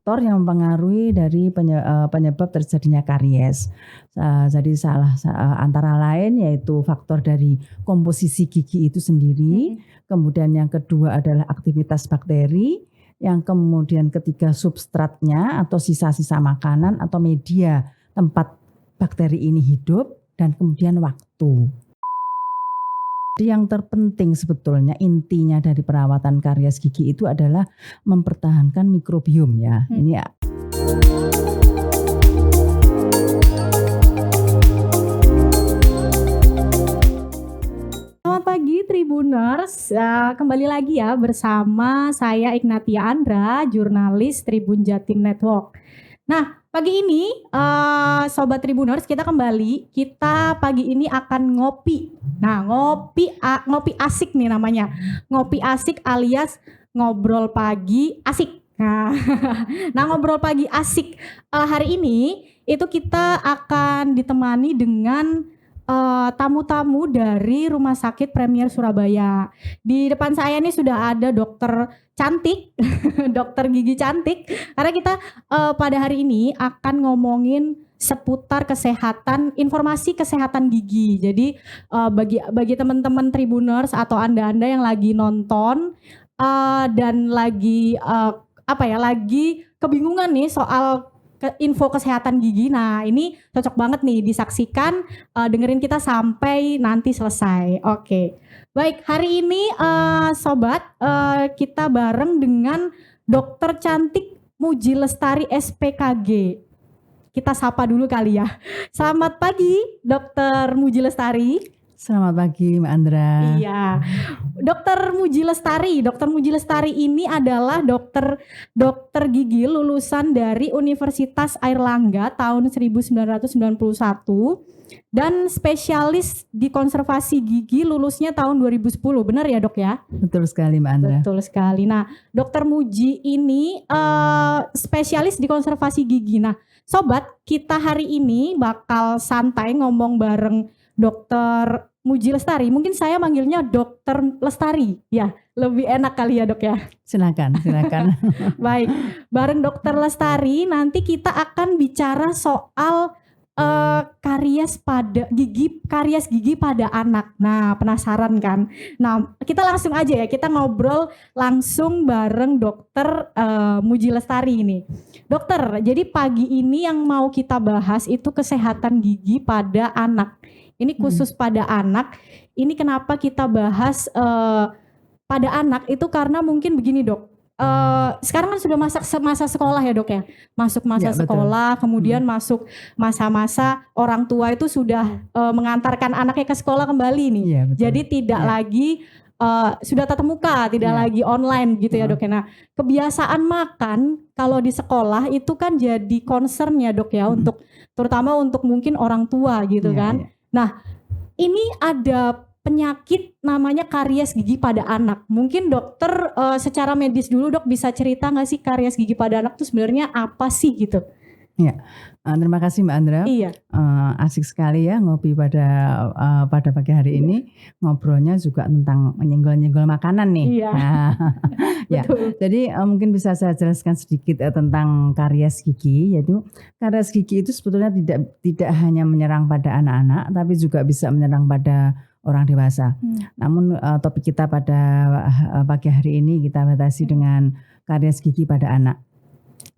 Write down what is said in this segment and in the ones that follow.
faktor yang mempengaruhi dari penyebab terjadinya karies. Jadi antara lain yaitu faktor dari komposisi gigi itu sendiri, kemudian yang kedua adalah aktivitas bakteri, yang kemudian ketiga substratnya atau sisa-sisa makanan atau media tempat bakteri ini hidup, dan kemudian waktu. Jadi yang terpenting sebetulnya intinya dari perawatan karies gigi itu adalah mempertahankan mikrobiom ya. Ini ya. Selamat pagi Tribuners, kembali lagi ya bersama saya Ignatia Andra, jurnalis Tribun Jatim Network. Nah, pagi ini Sobat Tribuners kita pagi ini akan ngopi. Nah, ngopi asik nih namanya. Ngopi asik alias ngobrol pagi asik. Nah, ngobrol pagi asik hari ini itu kita akan ditemani dengan tamu-tamu dari Rumah Sakit Premier Surabaya. Di depan saya nih sudah ada dokter cantik, dokter gigi cantik. Karena kita pada hari ini akan ngomongin seputar kesehatan, informasi kesehatan gigi. Jadi bagi teman-teman Tribuners atau anda-anda yang lagi nonton dan lagi lagi kebingungan nih soal info kesehatan gigi. Nah, ini cocok banget nih disaksikan, dengerin kita sampai nanti selesai. Oke. Baik, hari ini sobat kita bareng dengan dokter cantik Muji Lestari SPKG. Kita sapa dulu kali ya. Selamat pagi Dokter Muji Lestari. Selamat pagi Mbak Andra. Iya. Dokter Muji Lestari ini adalah dokter gigi lulusan dari Universitas Airlangga tahun 1991 dan spesialis di konservasi gigi lulusnya tahun 2010. Benar ya, Dok ya? Betul sekali Mbak Andra. Betul sekali. Nah, Dokter Muji ini spesialis di konservasi gigi. Nah, sobat, kita hari ini bakal santai ngomong bareng Dokter Muji Lestari. Mungkin saya manggilnya Dokter Lestari. Ya, lebih enak kali ya, Dok ya. Silakan. Baik, bareng Dokter Lestari nanti kita akan bicara soal karies gigi pada anak. Nah, penasaran kan? Nah, kita langsung aja ya, kita ngobrol langsung bareng Dokter Muji Lestari ini. Dokter, jadi pagi ini yang mau kita bahas itu kesehatan gigi pada anak. Ini khusus pada anak. Ini kenapa kita bahas pada anak itu karena mungkin begini, Dok. Sekarang kan sudah masa sekolah ya, Dok ya. Masuk masa sekolah, kemudian masuk masa-masa orang tua itu sudah mengantarkan anaknya ke sekolah kembali nih. Ya, jadi tidak lagi sudah tatap muka, tidak lagi online gitu ya, Dok. Nah, kebiasaan makan kalau di sekolah itu kan jadi concern ya, Dok ya, untuk terutama untuk mungkin orang tua gitu kan. Nah, ini ada penyakit namanya karies gigi pada anak. Mungkin dokter secara medis dulu, Dok, bisa cerita nggak sih karies gigi pada anak itu sebenarnya apa sih gitu? Ya, terima kasih Mbak Andra. Iya. Asik sekali ya ngopi pada pagi hari ini. Ngobrolnya juga tentang nyenggol-nyenggol makanan nih. Iya. Ya, jadi mungkin bisa saya jelaskan sedikit tentang karies gigi. Yaitu karies gigi itu sebetulnya tidak hanya menyerang pada anak-anak, tapi juga bisa menyerang pada orang dewasa. Namun topik kita pada pagi hari ini kita batasi dengan karies gigi pada anak.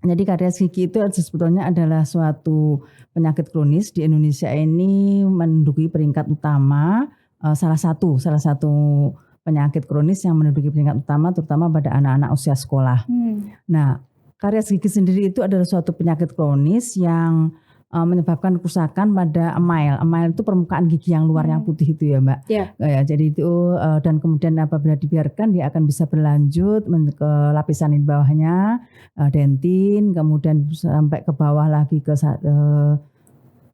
Jadi karies gigi itu sebetulnya adalah suatu penyakit kronis di Indonesia ini menduduki peringkat utama, salah satu penyakit kronis yang menduduki peringkat utama terutama pada anak-anak usia sekolah. Nah, karies gigi sendiri itu adalah suatu penyakit kronis yang menyebabkan kerusakan pada email. Email itu permukaan gigi yang luar yang putih itu ya, Mbak. Ya, jadi itu dan kemudian apabila dibiarkan dia akan bisa berlanjut ke lapisan di bawahnya, dentin, kemudian sampai ke bawah lagi ke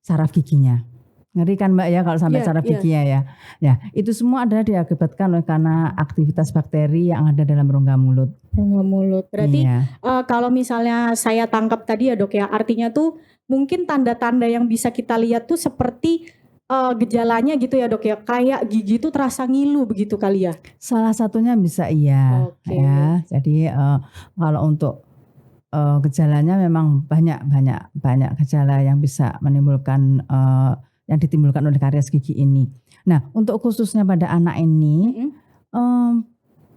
saraf giginya. Ngeri kan Mbak ya kalau sampai saraf giginya ya. Ya, itu semua adalah diakibatkan oleh karena aktivitas bakteri yang ada dalam rongga mulut. Rongga mulut. Berarti kalau misalnya saya tangkap tadi ya, Dok ya, artinya tuh mungkin tanda-tanda yang bisa kita lihat tuh seperti gejalanya gitu ya, Dok ya, kayak gigi tuh terasa ngilu begitu kali ya. Salah satunya bisa ya. Jadi kalau untuk gejalanya memang banyak gejala yang bisa menimbulkan yang ditimbulkan oleh karies gigi ini. Nah, untuk khususnya pada anak ini,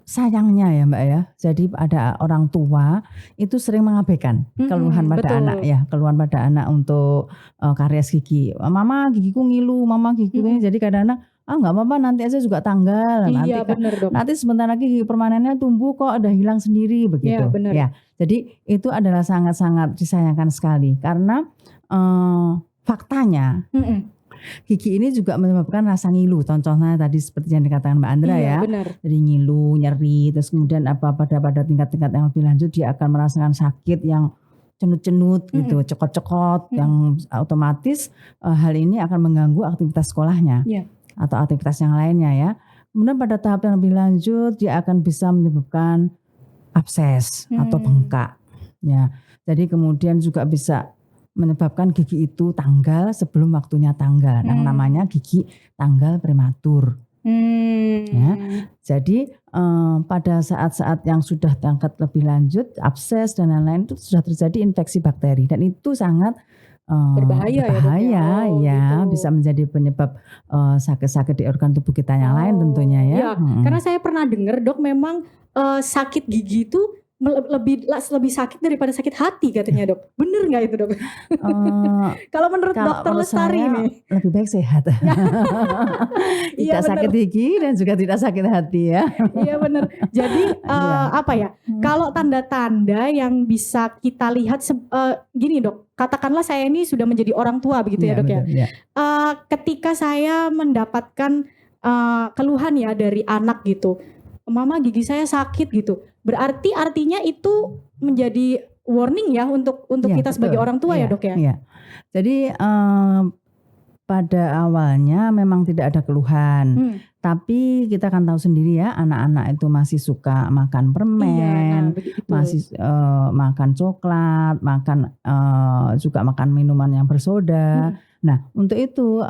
sayangnya ya Mbak ya, jadi ada orang tua itu sering mengabaikan keluhan pada anak ya, keluhan pada anak untuk karies gigi. Mama gigiku ngilu, mama gigiku ini, jadi kadang-kadang nggak apa-apa nanti aja juga tanggal, nanti sebentar lagi gigi permanennya tumbuh kok, udah hilang sendiri begitu. Ya, jadi itu adalah sangat-sangat disayangkan sekali karena faktanya gigi ini juga menyebabkan rasa ngilu. Contohnya tadi seperti yang dikatakan Mbak Andra ya. Benar. Jadi ngilu, nyeri, terus kemudian pada tingkat-tingkat yang lebih lanjut dia akan merasakan sakit yang cenut-cenut gitu, cekot-cekot yang otomatis hal ini akan mengganggu aktivitas sekolahnya atau aktivitas yang lainnya ya. Kemudian pada tahap yang lebih lanjut dia akan bisa menyebabkan abses atau bengkak. Ya. Jadi kemudian juga bisa menyebabkan gigi itu tanggal sebelum waktunya tanggal, yang namanya gigi tanggal prematur. Ya, jadi pada saat-saat yang sudah tingkat lebih lanjut, abses dan lain-lain itu sudah terjadi infeksi bakteri dan itu sangat berbahaya ya, gitu. Bisa menjadi penyebab sakit-sakit di organ tubuh kita yang lain tentunya ya. Karena saya pernah dengar Dok, memang sakit gigi itu lebih sakit daripada sakit hati katanya Dok. Bener nggak itu Dok? Kalau menurut Dokter Lestari nih lebih baik sehat. Tidak sakit gigi dan juga tidak sakit hati ya. Iya benar. Jadi kalau tanda-tanda yang bisa kita lihat gini Dok, katakanlah saya ini sudah menjadi orang tua begitu ya Dok betul, ya. Ketika saya mendapatkan keluhan ya dari anak gitu, mama gigi saya sakit gitu, berarti artinya itu menjadi warning ya untuk kita betul. Sebagai orang tua ya Dok ya. Iya. Jadi pada awalnya memang tidak ada keluhan, tapi kita kan tahu sendiri ya, anak-anak itu masih suka makan permen, masih makan coklat, juga makan minuman yang bersoda. Nah untuk itu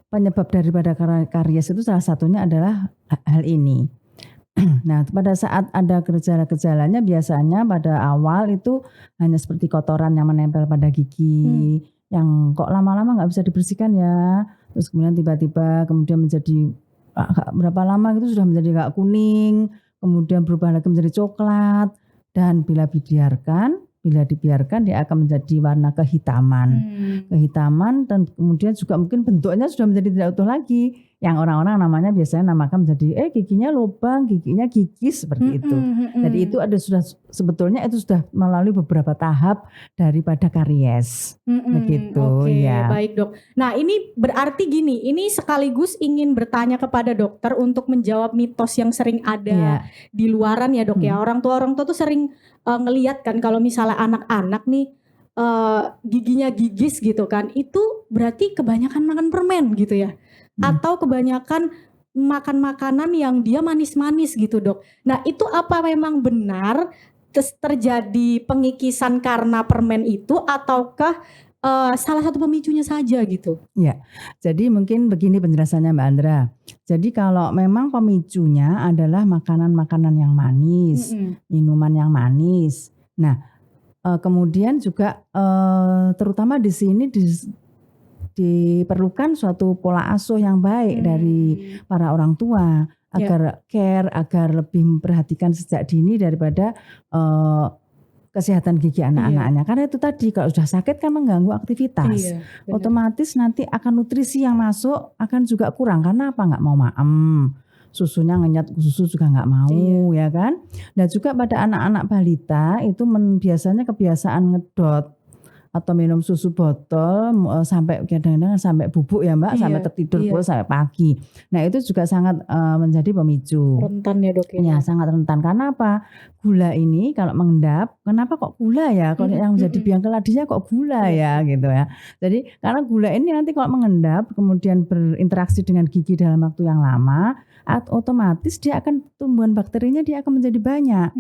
penyebab daripada karies itu salah satunya adalah hal ini. Nah, pada saat ada gejala-gejalanya biasanya pada awal itu hanya seperti kotoran yang menempel pada gigi, yang kok lama-lama nggak bisa dibersihkan ya. Terus kemudian tiba-tiba kemudian menjadi berapa lama itu sudah menjadi agak kuning, kemudian berubah lagi menjadi coklat, dan bila dibiarkan dia akan menjadi warna kehitaman, dan kemudian juga mungkin bentuknya sudah menjadi tidak utuh lagi. Yang orang-orang namanya biasanya namakan menjadi giginya lubang, giginya gigis seperti itu. Jadi itu sebetulnya itu sudah melalui beberapa tahap daripada karies. Begitu ya. Baik Dok. Nah ini berarti gini, ini sekaligus ingin bertanya kepada dokter untuk menjawab mitos yang sering ada di luaran ya Dok ya. Orang tua tuh sering ngelihat kan kalau misalnya anak-anak nih giginya gigis gitu kan, itu berarti kebanyakan makan permen gitu ya. Atau kebanyakan makan makanan yang dia manis-manis gitu Dok. Nah itu apa memang benar terjadi pengikisan karena permen itu, ataukah salah satu pemicunya saja gitu? Ya, jadi mungkin begini penjelasannya Mbak Andra. Jadi kalau memang pemicunya adalah makanan-makanan yang manis, minuman yang manis. Nah kemudian juga terutama di sini diperlukan suatu pola asuh yang baik dari para orang tua agar agar lebih memperhatikan sejak dini daripada kesehatan gigi anak-anaknya. Karena itu tadi kalau sudah sakit kan mengganggu aktivitas. Otomatis nanti akan nutrisi yang masuk akan juga kurang. Karena apa? Nggak mau maem. Susunya ngenyat susu juga nggak mau ya kan. Dan juga pada anak-anak balita itu biasanya kebiasaan ngedot atau minum susu botol sampai kadang-kadang sampai bubuk ya Mbak, sampai tertidur pula sampai pagi. Nah itu juga sangat menjadi pemicu. Rentan ya Dok ya. Ya sangat rentan. Karena apa? Gula ini kalau mengendap, kenapa kok gula ya? Kalau yang menjadi biang keladinya kok gula ya gitu ya. Jadi karena gula ini nanti kalau mengendap kemudian berinteraksi dengan gigi dalam waktu yang lama, otomatis dia akan tumbuhan bakterinya dia akan menjadi banyak.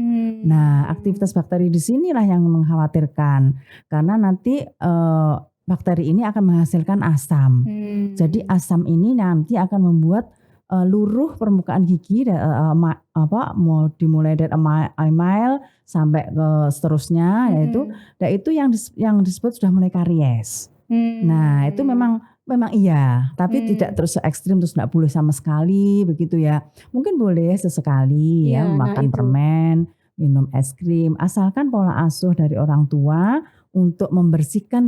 Nah aktivitas bakteri di sinilah yang mengkhawatirkan karena nanti bakteri ini akan menghasilkan asam. Jadi asam ini nanti akan membuat luruh permukaan gigi mau dimulai dari emile sampai ke seterusnya yaitu yang disebut sudah mulai karies. Nah, itu memang iya, tapi tidak terus ekstrim, terus tidak boleh sama sekali begitu ya. Mungkin boleh sesekali ya makan permen, minum es krim, asalkan pola asuh dari orang tua untuk membersihkan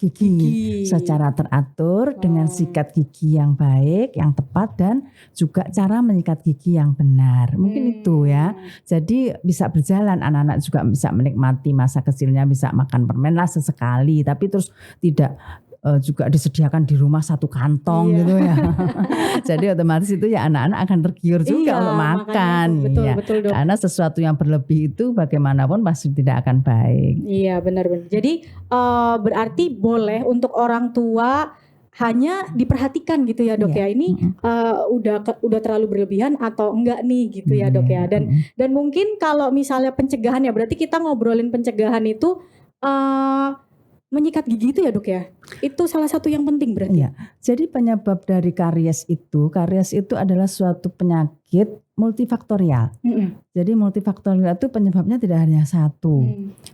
gigi secara teratur dengan sikat gigi yang baik, yang tepat, dan juga cara menyikat gigi yang benar. Mungkin itu ya. Jadi bisa berjalan, anak-anak juga bisa menikmati masa kecilnya, bisa makan permen lah sesekali, tapi terus tidak juga disediakan di rumah satu kantong gitu ya. Jadi otomatis itu ya anak-anak akan tergiur juga untuk makan. Betul, Dok. Karena sesuatu yang berlebih itu bagaimanapun pasti tidak akan baik. Iya, benar-benar. Jadi berarti boleh untuk orang tua hanya diperhatikan gitu ya, Dok ya. Ini udah terlalu berlebihan atau enggak nih gitu ya, Dok ya. Dan mungkin kalau misalnya pencegahan ya, berarti kita ngobrolin pencegahan itu menyikat gigi itu ya, Dok ya. Itu salah satu yang penting berarti. Iya. Jadi penyebab dari karies itu adalah suatu penyakit multifaktorial. Jadi multifaktorial itu penyebabnya tidak hanya satu.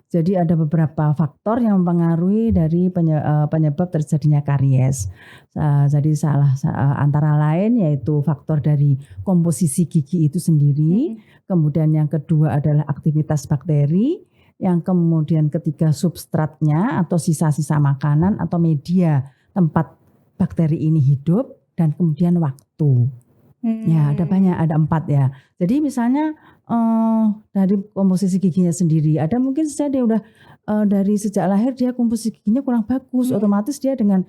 Jadi ada beberapa faktor yang mempengaruhi dari penyebab terjadinya karies. Jadi antara lain yaitu faktor dari komposisi gigi itu sendiri. Kemudian yang kedua adalah aktivitas bakteri. Yang kemudian ketiga substratnya atau sisa-sisa makanan atau media tempat bakteri ini hidup, dan kemudian waktu. Ya ada banyak, ada 4 ya. Jadi misalnya dari komposisi giginya sendiri, ada mungkin saja dia udah dari sejak lahir dia komposisi giginya kurang bagus, otomatis dia dengan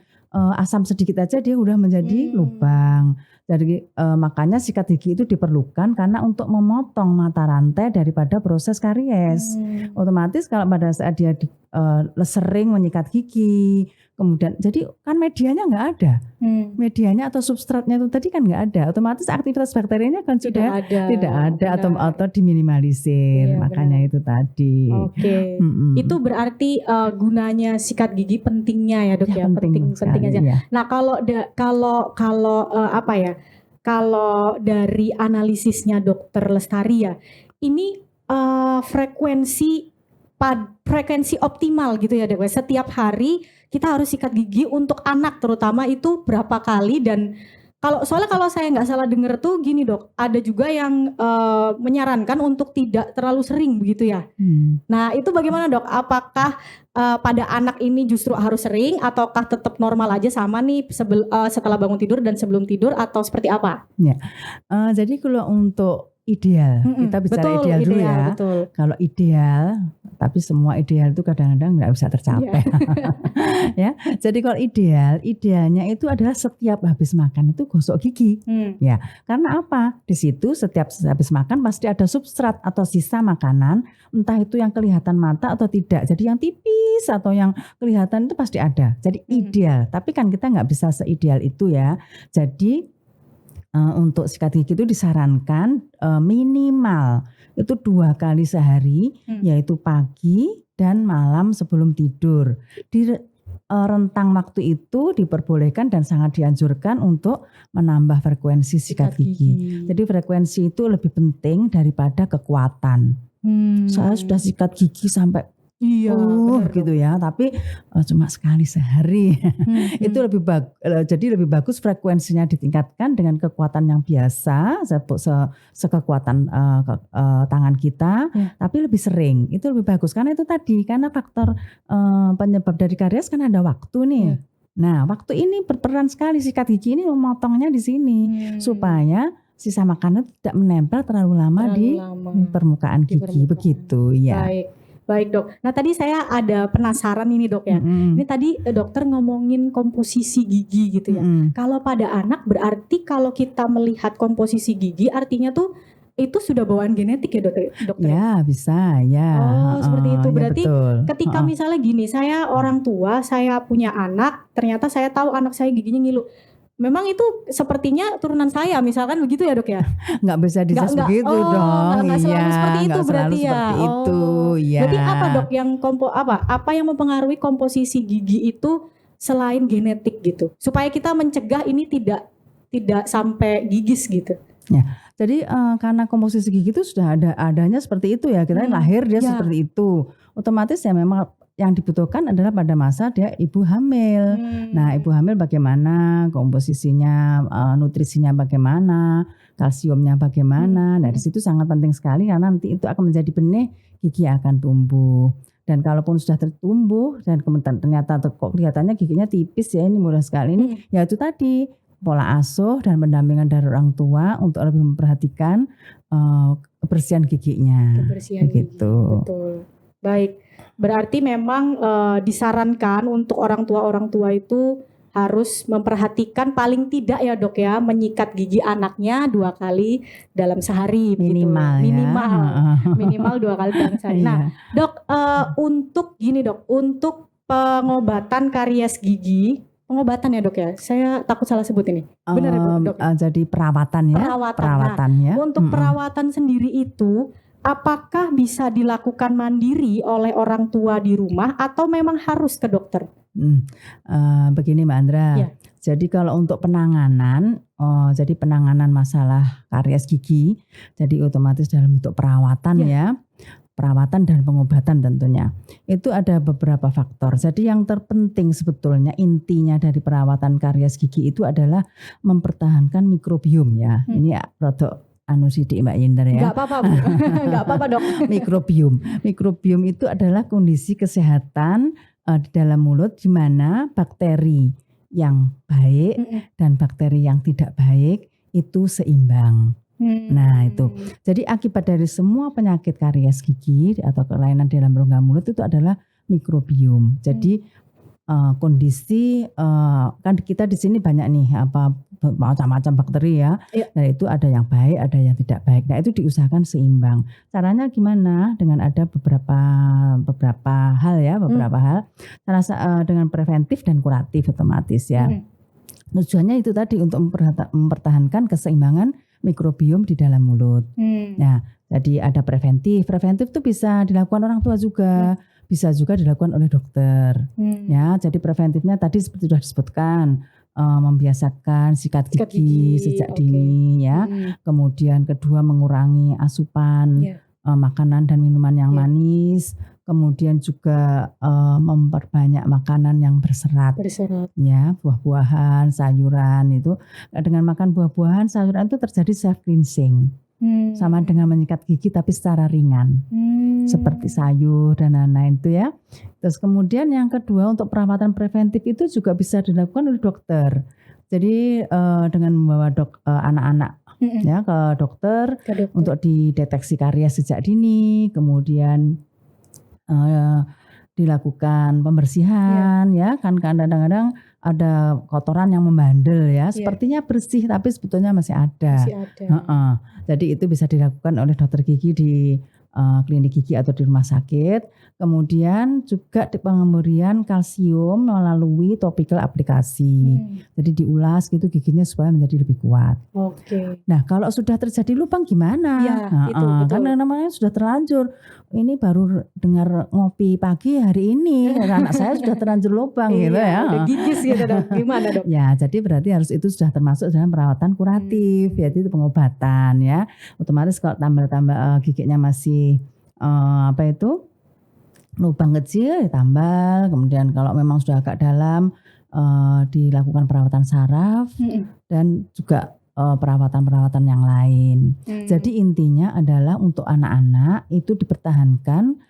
asam sedikit aja dia udah menjadi lubang. Jadi makanya sikat gigi itu diperlukan karena untuk memotong mata rantai daripada proses karies. Otomatis kalau pada saat dia sering menyikat gigi, kemudian jadi kan medianya nggak ada, medianya atau substratnya itu tadi kan nggak ada, otomatis aktivitas bakterinya kan sudah tidak ada atau diminimalisir. Makanya benar. Itu tadi. Oke. Itu berarti gunanya sikat gigi pentingnya ya, Dok ya, penting aja. Ya. Nah kalau apa ya? Kalau dari analisisnya Dokter Lestari ya, ini frekuensi optimal gitu ya, Dok. Setiap hari kita harus sikat gigi untuk anak terutama itu berapa kali, dan kalau saya nggak salah dengar tuh gini, Dok, ada juga yang menyarankan untuk tidak terlalu sering begitu ya. Nah itu bagaimana, Dok? Apakah pada anak ini justru harus sering ataukah tetap normal aja sama nih setelah bangun tidur dan sebelum tidur atau seperti apa? Ya, jadi kalau untuk ideal, kita bicara ideal dulu ya. Betul. Kalau ideal, tapi semua ideal itu kadang-kadang nggak bisa tercapai. Ya, jadi kalau idealnya itu adalah setiap habis makan itu gosok gigi. Ya, karena apa? Di situ setiap habis makan pasti ada substrat atau sisa makanan, entah itu yang kelihatan mata atau tidak. Jadi yang tipis atau yang kelihatan itu pasti ada. Jadi ideal, tapi kan kita nggak bisa seideal itu ya. Jadi untuk sikat gigi itu disarankan minimal itu 2 kali sehari, yaitu pagi dan malam sebelum tidur. Di rentang waktu itu diperbolehkan dan sangat dianjurkan untuk menambah frekuensi sikat gigi. Jadi frekuensi itu lebih penting daripada kekuatan. Saya sudah sikat gigi sampai benar gitu ya, tapi cuma sekali sehari. Itu jadi lebih bagus frekuensinya ditingkatkan dengan kekuatan yang biasa, sekekuatan tangan kita, tapi lebih sering. Itu lebih bagus karena itu tadi, karena faktor penyebab dari karies kan ada waktu nih. Nah, waktu ini berperan sekali, sikat gigi ini memotongnya di sini supaya sisa makanan tidak menempel terlalu lama di permukaan gigi. Begitu ya. Baik, Dok. Nah tadi saya ada penasaran ini, Dok ya. Ini tadi dokter ngomongin komposisi gigi gitu ya. Kalau pada anak berarti kalau kita melihat komposisi gigi artinya tuh itu sudah bawaan genetik ya, Dokter? Ya bisa ya. Oh seperti itu. Berarti ya ketika misalnya gini, saya orang tua, saya punya anak, ternyata saya tahu anak saya giginya ngilu. Memang itu sepertinya turunan saya, misalkan begitu ya, Dok ya? Nggak bisa dijudge begitu dong. Nggak selalu seperti itu berarti ya. Ya. Berarti apa, Dok, yang apa yang mempengaruhi komposisi gigi itu selain genetik gitu, supaya kita mencegah ini tidak tidak sampai gigis gitu. Jadi karena komposisi gigi itu sudah adanya seperti itu ya, kita lahir dia seperti itu, otomatis ya memang yang dibutuhkan adalah pada masa dia ibu hamil. Nah, ibu hamil bagaimana komposisinya, nutrisinya bagaimana, kalsiumnya bagaimana. Nah, di situ sangat penting sekali karena nanti itu akan menjadi benih, gigi akan tumbuh. Dan kalaupun sudah tertumbuh dan kemudian ternyata kok kelihatannya giginya tipis ya, ini mudah sekali ini, ya itu tadi pola asuh dan pendampingan dari orang tua untuk lebih memperhatikan kebersihan giginya. Kebersihan gitu. Gigi, betul. Baik, berarti memang disarankan untuk orang tua itu harus memperhatikan paling tidak ya dok ya, menyikat gigi anaknya 2 kali dalam sehari minimal begitu. ya. Minimal 2 kali dalam sehari. Nah dok, untuk pengobatan karies gigi, pengobatan ya dok ya, saya takut salah sebut ini. Benar ya dok? Jadi perawatan ya. Perawatan ya. Untuk perawatan sendiri itu, apakah bisa dilakukan mandiri oleh orang tua di rumah atau memang harus ke dokter? Begini Mbak Andra. Ya. Jadi kalau untuk penanganan, jadi penanganan masalah karies gigi, jadi otomatis dalam bentuk perawatan ya. Perawatan dan pengobatan tentunya. Itu ada beberapa faktor. Jadi yang terpenting sebetulnya intinya dari perawatan karies gigi itu adalah mempertahankan mikrobiom ya. Ini produk sidik Mbak Yender ya. Enggak apa-apa Bu. Enggak apa-apa dok. Mikrobiom itu adalah kondisi kesehatan di dalam mulut di mana bakteri yang baik dan bakteri yang tidak baik itu seimbang. Nah itu, jadi akibat dari semua penyakit karies gigi atau kelainan dalam rongga mulut itu adalah mikrobiom. Jadi kondisi kan kita di sini banyak nih macam-macam bakteri ya. Dan itu ada yang baik, ada yang tidak baik. Nah itu diusahakan seimbang. Caranya gimana? Dengan ada beberapa hal ya, hal. Dengan preventif dan kuratif otomatis ya. Tujuannya itu tadi untuk mempertahankan keseimbangan mikrobiom di dalam mulut. Nah, jadi ada preventif. Preventif itu bisa dilakukan orang tua juga, bisa juga dilakukan oleh dokter. Ya, jadi preventifnya tadi seperti sudah disebutkan, membiasakan sikat gigi sejak dini ya. Kemudian kedua mengurangi asupan makanan dan minuman yang manis. Kemudian juga memperbanyak makanan yang berserat. Ya, buah-buahan, sayuran itu. Dengan makan buah-buahan, sayuran itu terjadi self cleansing. Sama dengan menyikat gigi tapi secara ringan. Seperti sayur dan lain-lain itu ya. Terus kemudian yang kedua untuk perawatan preventif itu juga bisa dilakukan oleh dokter. Jadi dengan membawa anak-anak ya ke dokter untuk dideteksi karies sejak dini, kemudian dilakukan pembersihan ya kan kadang-kadang ada kotoran yang membandel ya sepertinya bersih tapi sebetulnya masih ada. Jadi itu bisa dilakukan oleh dokter gigi di klinik gigi atau di rumah sakit. Kemudian juga di pemberian kalsium melalui topical aplikasi. Jadi diulas gitu giginya supaya menjadi lebih kuat. Nah kalau sudah terjadi lubang gimana? Itu, karena namanya sudah terlanjur. Ini baru dengar ngopi pagi hari ini. Anak saya sudah terlanjur lubang gitu ya. Udah gigis gitu dok. Gimana dok? Ya jadi berarti harus itu sudah termasuk dalam perawatan kuratif. Yaitu itu pengobatan ya. Otomatis kalau tambal-tambal giginya masih lubang kecil ditambal, kemudian kalau memang sudah agak dalam dilakukan perawatan saraf dan juga perawatan-perawatan yang lain. Jadi intinya adalah untuk anak-anak itu dipertahankan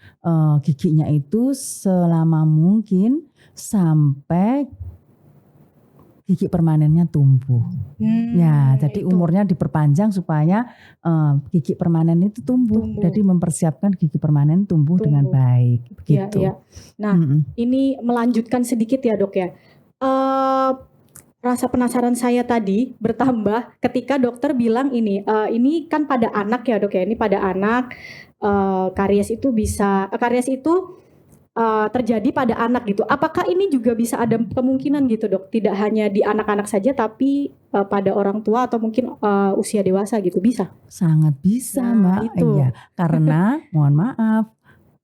giginya itu selama mungkin sampai gigi permanennya tumbuh. Ya, jadi umurnya diperpanjang supaya gigi permanen itu tumbuh. Jadi mempersiapkan gigi permanen tumbuh dengan baik. Begitu. Nah, ini melanjutkan sedikit ya dok ya. Rasa penasaran saya tadi bertambah ketika dokter bilang ini kan pada anak ya dok ya. Ini pada anak karies itu terjadi pada anak gitu. Apakah ini juga bisa ada kemungkinan gitu dok? Tidak hanya di anak-anak saja tapi pada orang tua atau mungkin usia dewasa gitu bisa? Sangat bisa Mbak. Itu. Iya, karena mohon maaf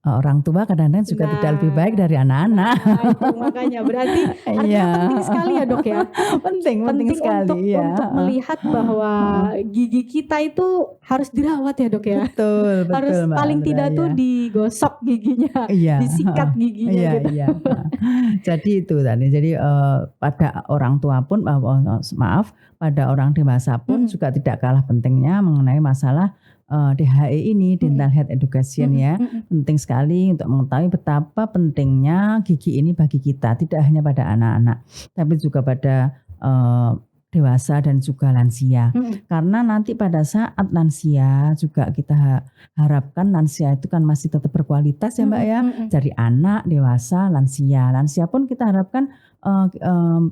orang tua kadang-kadang juga tidak lebih baik dari anak-anak. Itu makanya berarti artinya penting sekali ya dok ya. penting sekali untuk melihat bahwa gigi kita itu harus dirawat ya dok ya. Betul harus Mbak paling Andra, tidak tuh digosok giginya, disikat giginya gitu. Jadi itu tadi. Jadi pada orang tua pun pada orang dewasa pun juga tidak kalah pentingnya mengenai masalah DHE ini, dental health education ya. Penting sekali untuk mengetahui betapa pentingnya gigi ini bagi kita, tidak hanya pada anak-anak tapi juga pada dewasa dan juga lansia. Karena nanti pada saat lansia juga kita harapkan lansia itu kan masih tetap berkualitas ya Mbak ya. Dari anak, dewasa, lansia. Lansia pun kita harapkan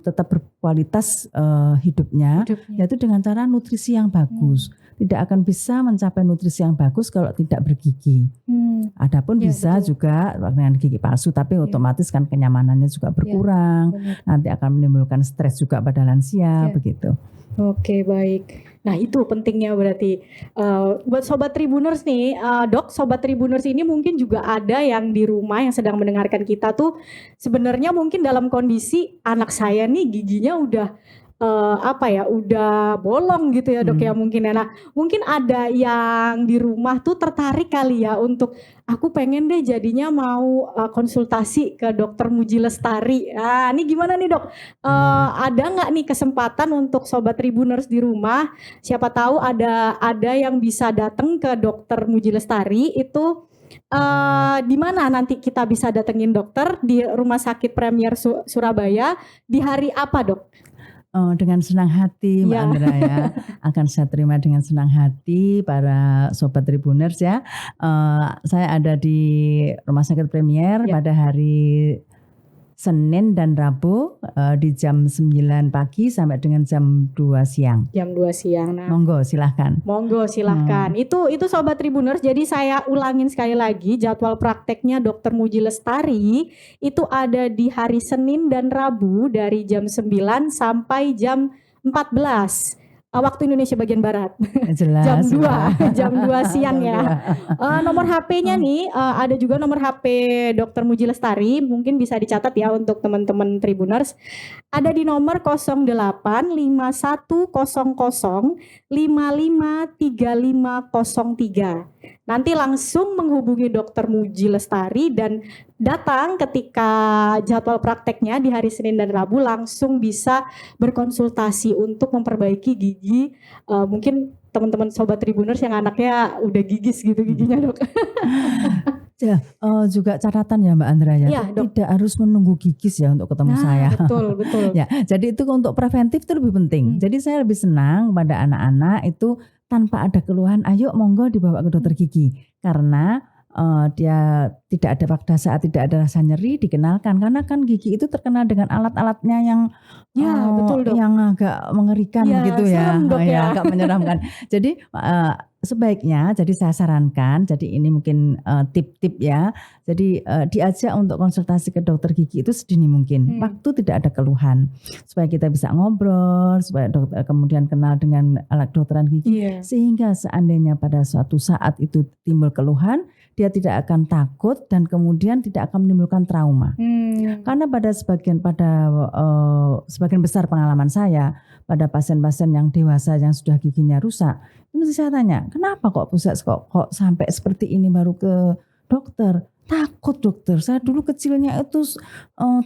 tetap berkualitas hidupnya, yaitu dengan cara nutrisi yang bagus. Tidak akan bisa mencapai nutrisi yang bagus kalau tidak bergigi. Adapun bisa juga dengan gigi palsu, tapi otomatis kan kenyamanannya juga berkurang. Nanti akan menimbulkan stres juga pada lansia begitu. Oke, baik. Nah itu pentingnya berarti buat Sobat Tribuners nih, dok, Sobat Tribuners ini mungkin juga ada yang di rumah yang sedang mendengarkan kita tuh sebenarnya mungkin dalam kondisi anak saya nih giginya udah udah bolong gitu ya dok ya mungkin ya. Nah mungkin ada yang di rumah tuh tertarik kali ya untuk aku pengen deh jadinya mau konsultasi ke dokter Muji Lestari. Nah ini gimana nih dok? Ada nggak nih kesempatan untuk Sobat Tribuners di rumah? Siapa tahu ada yang bisa datang ke dokter Muji Lestari itu. Di mana nanti kita bisa datengin dokter di Rumah Sakit Premier Surabaya di hari apa dok? Dengan senang hati Mbak Andra ya, akan saya terima dengan senang hati para Sobat Tribuners ya. Saya ada di Rumah Sakit Premier pada hari Senin dan Rabu di jam 9 pagi sampai dengan jam 2 siang. Jam 2 siang. Nah, Monggo silahkan. Itu Sobat Tribuners. Jadi saya ulangin sekali lagi jadwal prakteknya Dr. Muji Lestari itu ada di hari Senin dan Rabu dari jam 9 sampai jam 14. Waktu Indonesia bagian Barat. Jelas, jam 2 siang ya. Nomor HP-nya nih ada juga nomor HP Dr. Muji Lestari, mungkin bisa dicatat ya untuk teman-teman Tribuners. Ada di nomor 085100553503. Nanti langsung menghubungi Dr. Muji Lestari dan datang ketika jadwal prakteknya di hari Senin dan Rabu langsung bisa berkonsultasi untuk memperbaiki gigi. Mungkin teman-teman Sobat Tribuners yang anaknya udah gigis gitu giginya dok. Ya, juga catatan ya Mbak Andra ya, tidak harus menunggu gigis ya untuk ketemu saya. Betul. Ya, jadi itu untuk preventif itu lebih penting. Jadi saya lebih senang pada anak-anak itu tanpa ada keluhan, ayo monggo dibawa ke dokter gigi. Karena dia tidak ada pada saat tidak ada rasa nyeri dikenalkan, karena kan gigi itu terkenal dengan alat-alatnya yang betul, dok. Yang agak mengerikan gitu ya, serem, dok, ya. agak menyeramkan. Jadi sebaiknya, jadi saya sarankan, jadi ini mungkin tip-tip ya. Jadi diajak untuk konsultasi ke dokter gigi itu sedini mungkin. Waktu tidak ada keluhan, supaya kita bisa ngobrol, supaya dokter kemudian kenal dengan alat kedokteran gigi, sehingga seandainya pada suatu saat itu timbul keluhan, dia tidak akan takut dan kemudian tidak akan menimbulkan trauma. Karena pada sebagian besar pengalaman saya pada pasien-pasien yang dewasa yang sudah giginya rusak, mesti saya tanya, kenapa kok sampai seperti ini baru ke dokter? Takut dokter, saya dulu kecilnya itu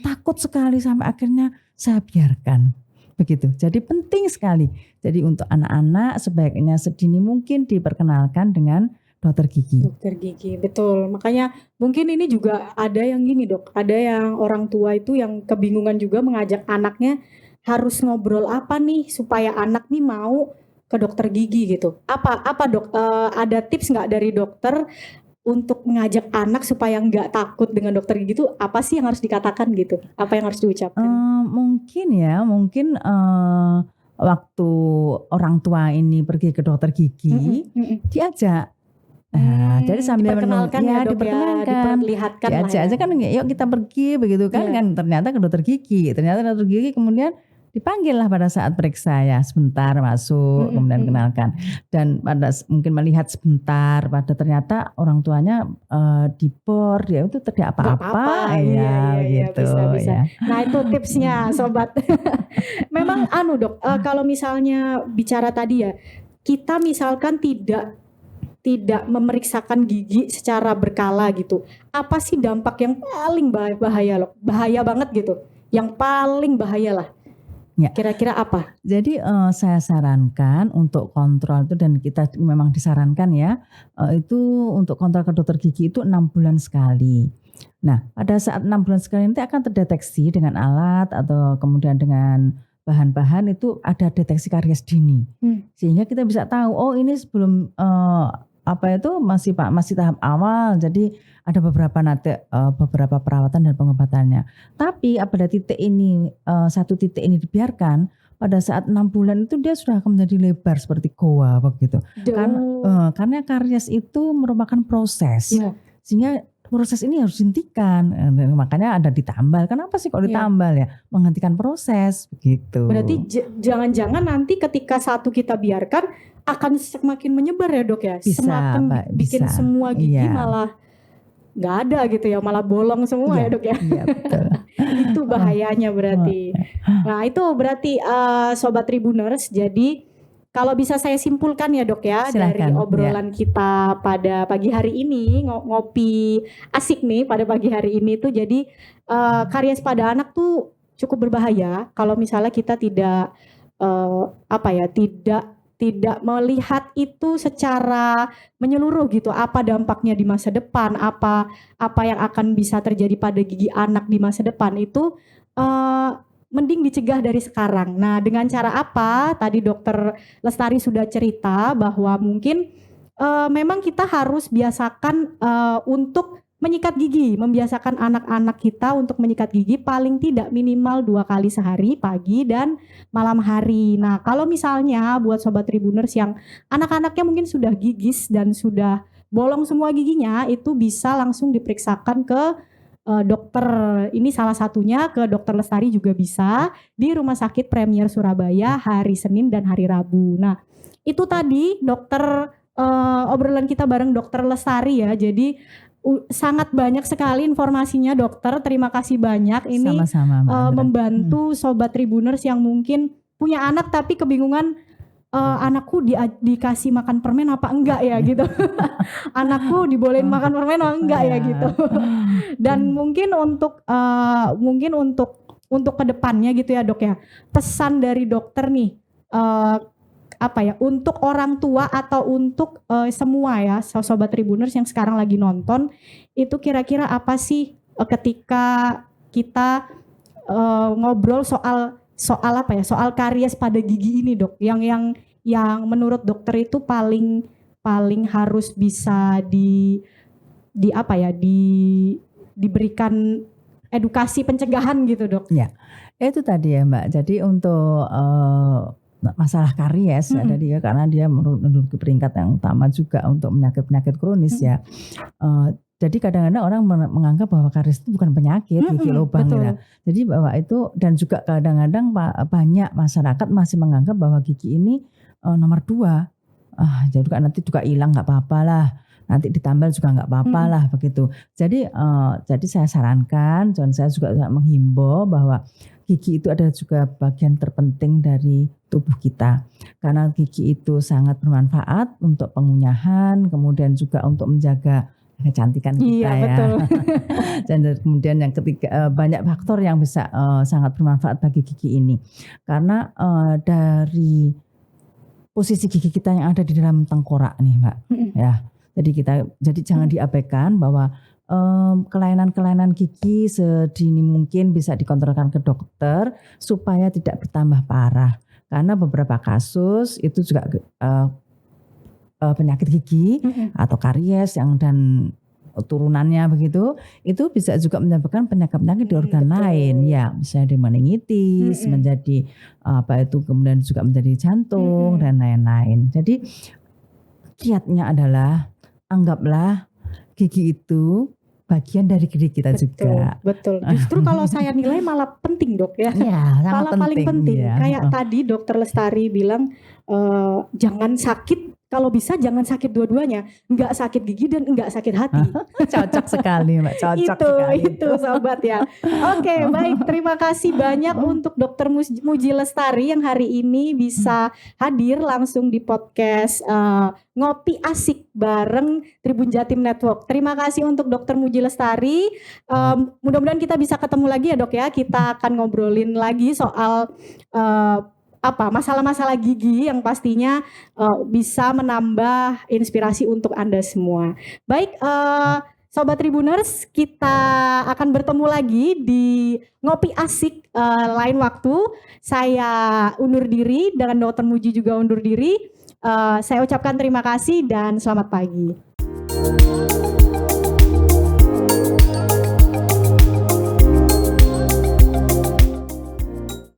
takut sekali sampai akhirnya saya biarkan. Begitu, jadi penting sekali. Jadi untuk anak-anak sebaiknya sedini mungkin diperkenalkan dengan dokter gigi. Dokter gigi, betul. Makanya mungkin ini juga ada yang gini dok, ada yang orang tua itu yang kebingungan juga mengajak anaknya harus ngobrol apa nih supaya anak nih mau ke dokter gigi gitu. Apa dok? Ada tips nggak dari dokter untuk mengajak anak supaya nggak takut dengan dokter gigi itu? Apa sih yang harus dikatakan gitu? Apa yang harus diucapkan? Mungkin waktu orang tua ini pergi ke dokter gigi, diajak. Jadi sambil diperkenalkan diperlihatkan diajak aja kan, yuk kita pergi begitu kan, kan ternyata ke dokter gigi, kemudian dipanggil lah pada saat periksa ya, sebentar masuk, kemudian kenalkan. Dan pada mungkin melihat sebentar, pada ternyata orang tuanya di bor, dia itu tidak apa-apa, ya gitu. Bisa. Ya. Nah itu tipsnya sobat. Memang Dok, kalau misalnya bicara tadi ya, kita misalkan tidak memeriksakan gigi secara berkala gitu. Apa sih dampak yang paling bahaya loh? Bahaya banget gitu. Yang paling bahaya lah. Ya. Kira-kira apa? Jadi saya sarankan untuk kontrol itu, dan kita memang disarankan ya, itu untuk kontrol ke dokter gigi itu 6 bulan sekali. Nah, pada saat 6 bulan sekali nanti akan terdeteksi dengan alat atau kemudian dengan bahan-bahan itu ada deteksi karies dini. Sehingga kita bisa tahu, oh ini sebelum masih tahap awal, jadi ada beberapa perawatan dan pengobatannya. Tapi pada titik ini, satu titik ini dibiarkan, pada saat 6 bulan itu dia sudah akan menjadi lebar seperti goa begitu. Karena karies itu merupakan proses, sehingga proses ini harus dihentikan. Makanya ada ditambal. Kenapa sih kok ditambal ya? Menghentikan proses begitu. Berarti jangan-jangan nanti ketika satu kita biarkan akan semakin menyebar ya Dok ya? Semakin bikin semua gigi malah nggak ada gitu ya, malah bolong semua ya Dok ya? Iya betul. Itu bahayanya berarti. Nah itu berarti Sobat Tribuners, jadi kalau bisa saya simpulkan ya Dok ya, silakan, dari obrolan kita pada pagi hari ini, ngopi asik nih pada pagi hari ini tuh, jadi karies pada anak tuh cukup berbahaya kalau misalnya kita tidak tidak melihat itu secara menyeluruh gitu, apa dampaknya di masa depan, apa yang akan bisa terjadi pada gigi anak di masa depan itu mending dicegah dari sekarang. Nah, dengan cara apa? Tadi Dokter Lestari sudah cerita bahwa mungkin memang kita harus biasakan untuk menyikat gigi, membiasakan anak-anak kita untuk menyikat gigi paling tidak minimal 2 kali sehari, pagi dan malam hari. Nah, kalau misalnya buat Sobat Tribuners yang anak-anaknya mungkin sudah gigis dan sudah bolong semua giginya, itu bisa langsung diperiksakan ke dokter. Ini salah satunya ke Dokter Lestari juga bisa di Rumah Sakit Premier Surabaya hari Senin dan hari Rabu. Nah, itu tadi dokter obrolan kita bareng Dokter Lestari ya. Jadi sangat banyak sekali informasinya dokter. Terima kasih banyak. Ini sama-sama, membantu Sobat Tribuners yang mungkin punya anak tapi kebingungan, anakku dikasih makan permen apa enggak ya gitu. Anakku dibolehin makan permen apa enggak ya gitu. Dan mungkin untuk kedepannya gitu ya Dok ya, pesan dari dokter nih untuk orang tua atau untuk semua ya Sobat Tribuners yang sekarang lagi nonton, itu kira-kira apa sih ketika kita ngobrol soal karies pada gigi ini Dok, yang menurut dokter itu paling harus bisa diberikan edukasi pencegahan gitu Dok. Ya, itu tadi ya Mbak. Jadi untuk masalah karies ya tadi ya, karena dia menduduki peringkat yang utama juga untuk penyakit kronis ya. Jadi kadang-kadang orang menganggap bahwa karies itu bukan penyakit gigi lubang ya. Jadi bahwa itu, dan juga kadang-kadang banyak masyarakat masih menganggap bahwa gigi ini nomor 2. Jadi kan nanti juga hilang nggak apa-apa lah. Nanti ditambal juga nggak apa-apa lah begitu. Jadi saya sarankan, dan saya juga menghimbau bahwa gigi itu adalah juga bagian terpenting dari tubuh kita. Karena gigi itu sangat bermanfaat untuk pengunyahan, kemudian juga untuk menjaga kecantikan kita ya. Betul. Dan kemudian yang ketiga, banyak faktor yang bisa sangat bermanfaat bagi gigi ini. Karena dari posisi gigi kita yang ada di dalam tengkorak nih Mbak. Ya. Jadi jangan diabaikan bahwa kelainan-kelainan gigi sedini mungkin bisa dikontrolkan ke dokter supaya tidak bertambah parah. Karena beberapa kasus itu juga penyakit gigi atau karies dan turunannya begitu, itu bisa juga menyebabkan penyakit-penyakit di organ lain ya, misalnya di meningitis, menjadi kemudian juga menjadi jantung dan lain-lain. Jadi kiatnya adalah anggaplah gigi itu bagian dari diri kita juga. Betul. Justru kalau saya nilai malah penting dok ya. Ya, malah paling penting. Ya. Kayak tadi Dokter Lestari bilang jangan sakit. Kalau bisa jangan sakit dua-duanya, enggak sakit gigi dan enggak sakit hati. Cocok sekali Mbak, cocok sekali. Itu sobat ya. Oke, baik, terima kasih banyak untuk Dokter Muji Lestari yang hari ini bisa hadir langsung di podcast Ngopi Asik bareng Tribun Jatim Network. Terima kasih untuk Dokter Muji Lestari. Mudah-mudahan kita bisa ketemu lagi ya dok ya. Kita akan ngobrolin lagi soal masalah-masalah gigi yang pastinya bisa menambah inspirasi untuk Anda semua. Baik, Sobat Tribuners, kita akan bertemu lagi di Ngopi Asik lain waktu. Saya undur diri, dengan Dr. Muji juga undur diri. Saya ucapkan terima kasih dan selamat pagi.